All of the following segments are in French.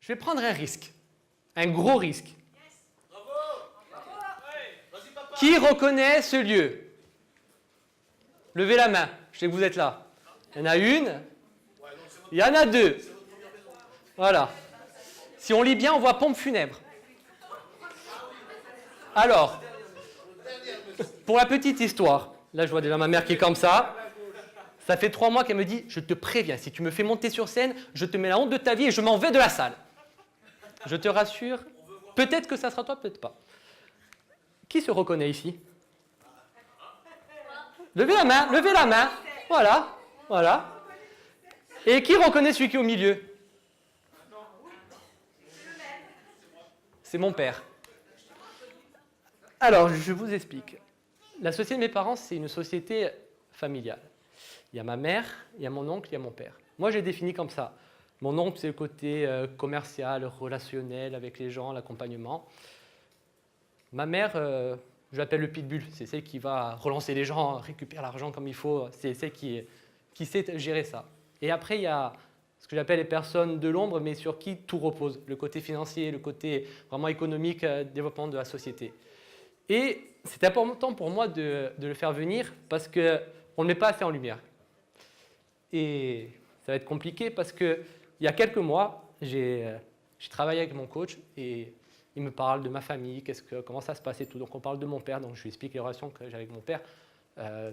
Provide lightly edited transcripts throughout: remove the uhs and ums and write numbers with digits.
Je vais prendre un risque, un gros risque. Qui reconnaît ce lieu? Levez la main, je sais que vous êtes là. Il y en a une, il y en a deux. Voilà. Si on lit bien, on voit pompe funèbre. Alors, pour la petite histoire, là je vois déjà ma mère qui est comme ça. Ça fait 3 mois qu'elle me dit, je te préviens, si tu me fais monter sur scène, je te mets la honte de ta vie et je m'en vais de la salle. Je te rassure, peut-être que ça sera toi, peut-être pas. Qui se reconnaît ici? Levez la main, levez la main. Voilà, voilà. Et qui reconnaît celui qui est au milieu? C'est mon père. Alors, je vous explique. La société de mes parents, c'est une société familiale. Il y a ma mère, il y a mon oncle, il y a mon père. Moi, j'ai défini comme ça. Mon oncle, c'est le côté commercial, relationnel avec les gens, l'accompagnement. Ma mère, je l'appelle le pitbull. C'est celle qui va relancer les gens, récupérer l'argent comme il faut. C'est celle qui sait gérer ça. Et après, il y a ce que j'appelle les personnes de l'ombre, mais sur qui tout repose. Le côté financier, le côté vraiment économique, développement de la société. Et c'est important pour moi de le faire venir parce qu'on ne le met pas assez en lumière. Et ça va être compliqué parce qu'il y a quelques mois, j'ai travaillé avec mon coach et il me parle de ma famille, comment ça se passe et tout. Donc on parle de mon père, donc je lui explique les relations que j'ai avec mon père,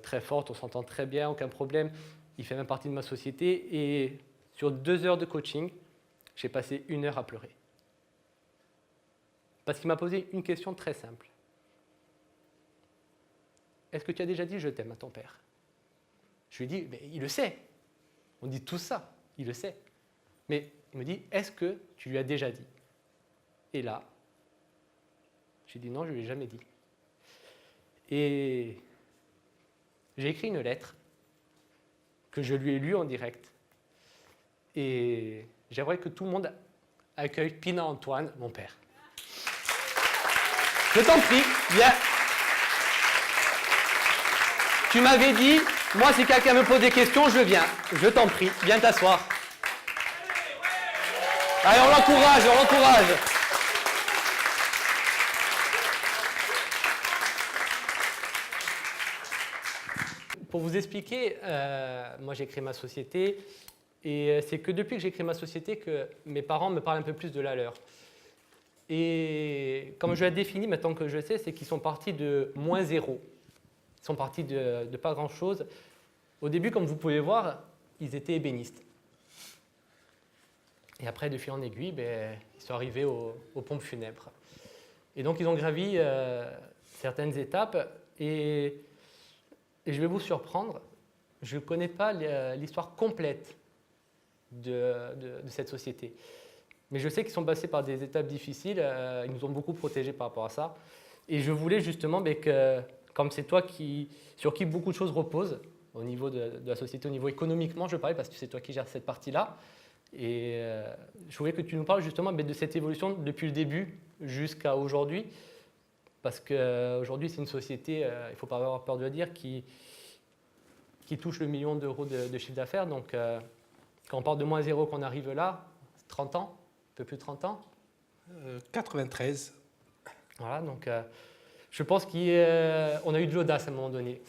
très fortes, on s'entend très bien, aucun problème. Il fait même partie de ma société et sur 2 heures de coaching, j'ai passé 1 heure à pleurer. Parce qu'il m'a posé une question très simple. Est-ce que tu as déjà dit « je t'aime » à ton père? Je lui ai dit « mais il le sait ». On dit tout ça, il le sait. Mais il me dit « est-ce que tu lui as déjà dit ?» Et là, j'ai dit « non, je ne lui ai jamais dit ». Et j'ai écrit une lettre que je lui ai lue en direct. Et j'aimerais que tout le monde accueille Pina Antoine, mon père. Je t'en prie, viens. Tu m'avais dit, moi si quelqu'un me pose des questions, je viens. Je t'en prie, viens t'asseoir. Allez, on l'encourage, on l'encourage. Pour vous expliquer, moi j'ai créé ma société et c'est que depuis que j'ai créé ma société que mes parents me parlent un peu plus de la leur. Et comme je l'ai défini maintenant que je sais, c'est qu'ils sont partis de -0. Ils sont partis de pas grand-chose. Au début, comme vous pouvez voir, ils étaient ébénistes. Et après, de fil en aiguille, ils sont arrivés aux pompes funèbres. Et donc, ils ont gravi certaines étapes. Et je vais vous surprendre, je ne connais pas l'histoire complète de cette société. Mais je sais qu'ils sont passés par des étapes difficiles. Ils nous ont beaucoup protégés par rapport à ça. Et je voulais justement que, comme c'est toi sur qui beaucoup de choses reposent, au niveau de la société, au niveau économiquement, je parlais parce que c'est toi qui gères cette partie-là. Et je voulais que tu nous parles justement de cette évolution depuis le début jusqu'à aujourd'hui. Parce qu'aujourd'hui, c'est une société, il ne faut pas avoir peur de le dire, qui touche le million d'euros de chiffre d'affaires. Donc, quand on part de -0, qu'on arrive là, 30 ans, un peu plus de 30 ans 93. Voilà, donc je pense qu'on a eu de l'audace à un moment donné.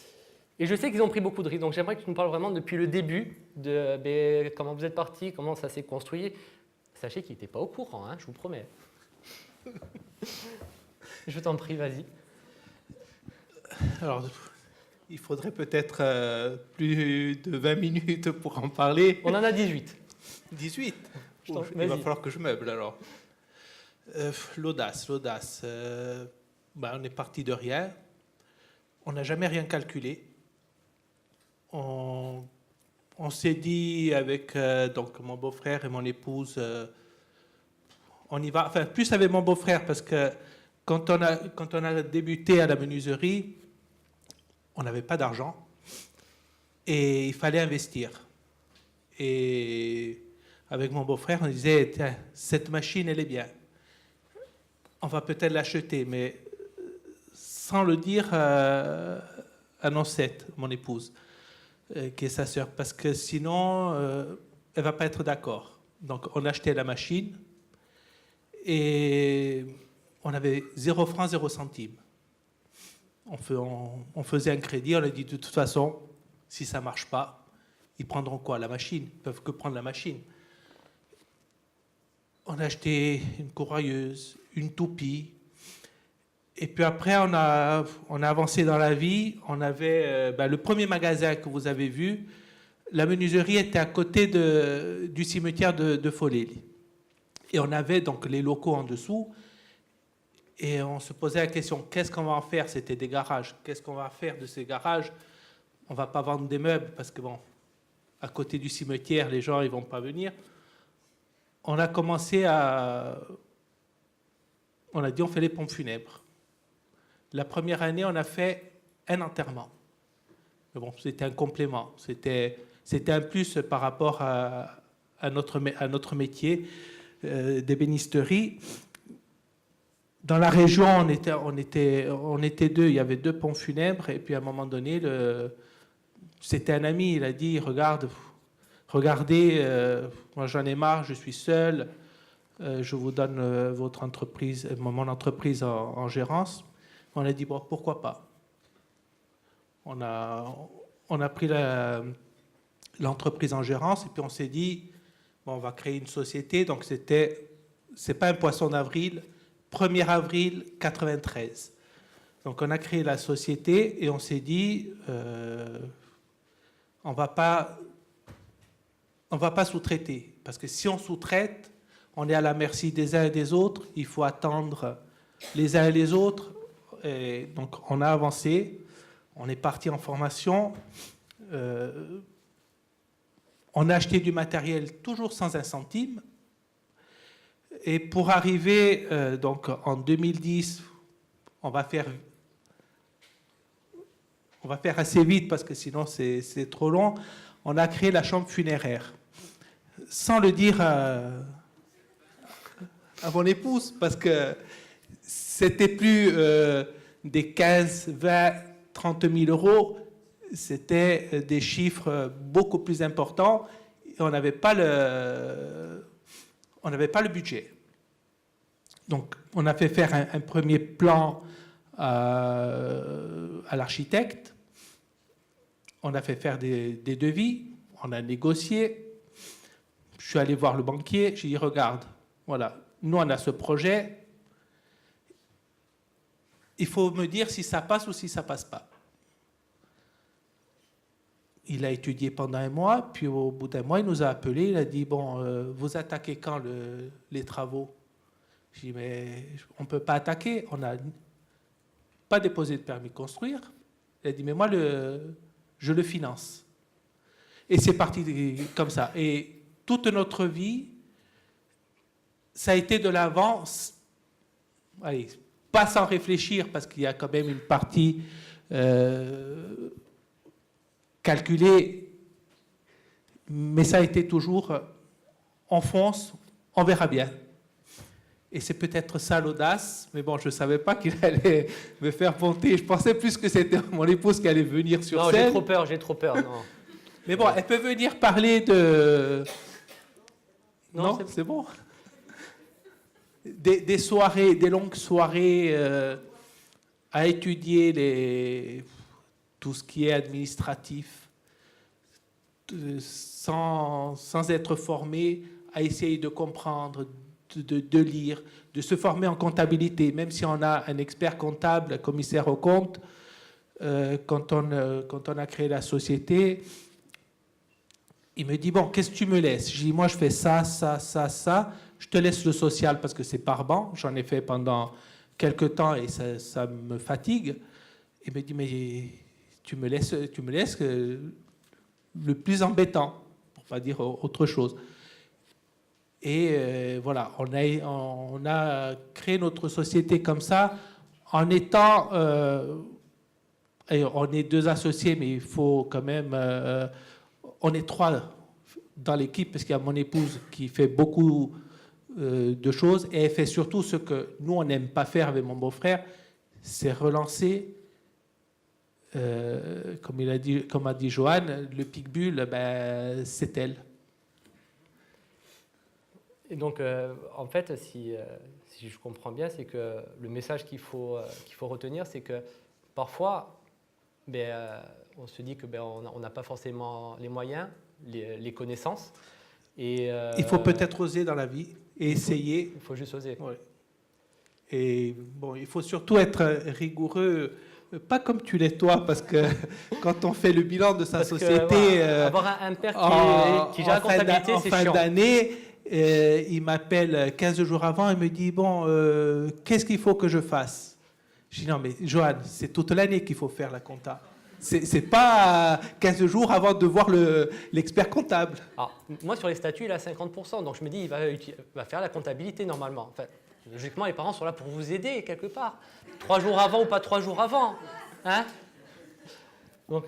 Et je sais qu'ils ont pris beaucoup de risques, donc j'aimerais que tu nous parles vraiment depuis le début de comment vous êtes partis, comment ça s'est construit. Sachez qu'ils n'étaient pas au courant, hein, je vous promets. Je t'en prie, vas-y. Alors, il faudrait peut-être plus de 20 minutes pour en parler. On en a 18. 18 Il va falloir que je meuble alors. L'audace. On est parti de rien. On n'a jamais rien calculé. On s'est dit avec donc mon beau-frère et mon épouse, on y va. Enfin, plus avec mon beau-frère parce que quand on a débuté à la menuiserie, on n'avait pas d'argent et il fallait investir. Et avec mon beau-frère, on disait tiens, cette machine, elle est bien. On va peut-être l'acheter, mais sans le dire à Nocette, mon épouse, qui est sa sœur, parce que sinon, elle ne va pas être d'accord. Donc, on a acheté la machine Et on avait 0 francs, 0 centimes. On faisait un crédit, on a dit de toute façon, si ça ne marche pas, ils prendront quoi? La machine. Ils ne peuvent que prendre la machine. On a acheté une courailleuse, une toupie. Et puis après, on a avancé dans la vie. On avait le premier magasin que vous avez vu. La menuiserie était à côté du cimetière de Folélie. Et on avait donc les locaux en dessous. Et on se posait la question, qu'est-ce qu'on va en faire? C'était des garages. Qu'est-ce qu'on va faire de ces garages? On ne va pas vendre des meubles parce que, bon, à côté du cimetière, les gens ne vont pas venir. On a commencé à... On a dit, on fait les pompes funèbres. La première année, on a fait un enterrement. Mais bon, c'était un complément. C'était un plus par rapport à notre métier d'ébénisterie. Dans la région, on était deux. Il y avait 2 pompes funèbres. Et puis, à un moment donné, c'était un ami. Il a dit, regardez, moi j'en ai marre, je suis seul. Je vous donne votre entreprise, mon entreprise en gérance. On a dit, bon, pourquoi pas? On a pris l'entreprise en gérance et puis on s'est dit, bon, on va créer une société. Donc, c'est pas un poisson d'avril, 1er avril 93. Donc, on a créé la société et on s'est dit, on va pas sous-traiter. Parce que si on sous-traite, on est à la merci des uns et des autres. Il faut attendre les uns et les autres. Et donc, on a avancé. On est parti en formation. On a acheté du matériel toujours sans un centime. Et pour arriver, donc en 2010, on va faire assez vite parce que sinon c'est trop long. On a créé la chambre funéraire. Sans le dire à mon épouse, parce que c'était plus des 15, 20, 30 000 euros, c'était des chiffres beaucoup plus importants et on n'avait pas le budget. Donc, on a fait faire un premier plan à l'architecte, on a fait faire des devis, on a négocié. Je suis allé voir le banquier, j'ai dit, regarde, voilà, nous on a ce projet, il faut me dire si ça passe ou si ça passe pas. Il a étudié pendant un mois, puis au bout d'un mois, il nous a appelés, il a dit, bon, vous attaquez quand les travaux? J'ai dit, mais on ne peut pas attaquer, on n'a pas déposé de permis de construire. Il a dit, mais moi, je le finance. Et c'est parti comme ça. Et toute notre vie, ça a été de l'avance, allez, pas sans réfléchir, parce qu'il y a quand même une partie calculée, mais ça a été toujours, on fonce, on verra bien. Et c'est peut-être ça l'audace, mais bon, je ne savais pas qu'il allait me faire monter. Je pensais plus que c'était mon épouse qui allait venir sur scène. Non, j'ai trop peur, non. Mais bon, elle peut venir parler de... Non, c'est bon. Des soirées, des longues soirées à étudier tout ce qui est administratif, sans être formé, à essayer de comprendre, de lire, de se former en comptabilité, même si on a un expert comptable, commissaire aux comptes, quand on a créé la société, il me dit, bon, qu'est-ce que tu me laisses? Je dis, moi, je fais ça, ça, ça, ça. Je te laisse le social parce que c'est par banc. J'en ai fait pendant quelques temps et ça me fatigue. Il me dit, mais tu me laisses le plus embêtant, pour ne pas dire autre chose. Et voilà, on a créé notre société comme ça, en étant... on est 2 associés, mais il faut quand même... on est 3 dans l'équipe, parce qu'il y a mon épouse qui fait beaucoup de choses, et elle fait surtout ce que nous, on n'aime pas faire avec mon beau-frère, c'est relancer, comme a dit Joanne, le Picbull, c'est elle. Et donc, en fait, si je comprends bien, c'est que le message qu'il faut retenir, c'est que parfois, on se dit que on n'a pas forcément les moyens, les connaissances. Et, il faut peut-être oser dans la vie et essayer. Il faut juste oser. Ouais. Et bon, il faut surtout être rigoureux, pas comme tu l'es toi, parce que quand on fait le bilan de sa société, avoir un père qui gère la comptabilité, c'est chiant. En fin d'année, il m'appelle 15 jours avant et me dit, bon, qu'est-ce qu'il faut que je fasse? Je dis, non, mais Johan, c'est toute l'année qu'il faut faire la compta. C'est pas 15 jours avant de voir l'expert comptable. Alors, moi, sur les statuts, il a 50%, donc je me dis, il va faire la comptabilité normalement. Enfin, logiquement, les parents sont là pour vous aider quelque part. 3 jours avant ou pas 3 jours avant. Hein? Donc,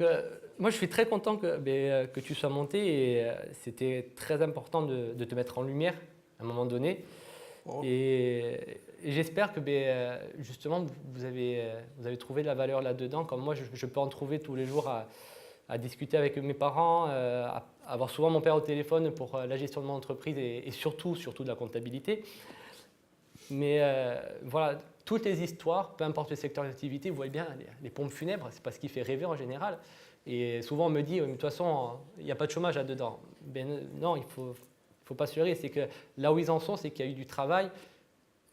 moi, je suis très content que tu sois monté et c'était très important de te mettre en lumière à un moment donné. Oh. Et j'espère que justement, vous avez trouvé de la valeur là-dedans, comme moi, je peux en trouver tous les jours à discuter avec mes parents, à avoir souvent mon père au téléphone pour la gestion de mon entreprise et surtout de la comptabilité. Mais voilà, toutes les histoires, peu importe le secteur d'activité, vous voyez bien, les pompes funèbres, c'est pas ce qui fait rêver en général. Et souvent on me dit, de toute façon, il n'y a pas de chômage là-dedans. Non, il faut pas se leurrer, c'est que là où ils en sont, c'est qu'il y a eu du travail.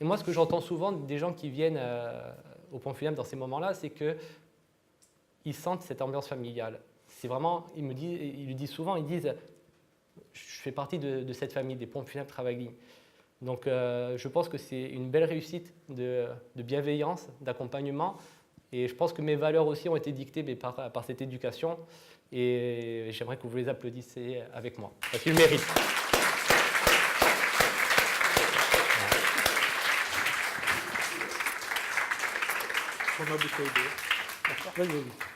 Et moi, ce que j'entends souvent des gens qui viennent aux pompes funèbres dans ces moments-là, c'est qu'ils sentent cette ambiance familiale. C'est vraiment, ils le disent souvent, ils disent, je fais partie de cette famille, des pompes funèbres Travagling. Donc, je pense que c'est une belle réussite de bienveillance, d'accompagnement. Et je pense que mes valeurs aussi ont été dictées par cette éducation. Et j'aimerais que vous les applaudissiez avec moi, parce qu'ils le méritent. On a beaucoup aidé. Vas-y.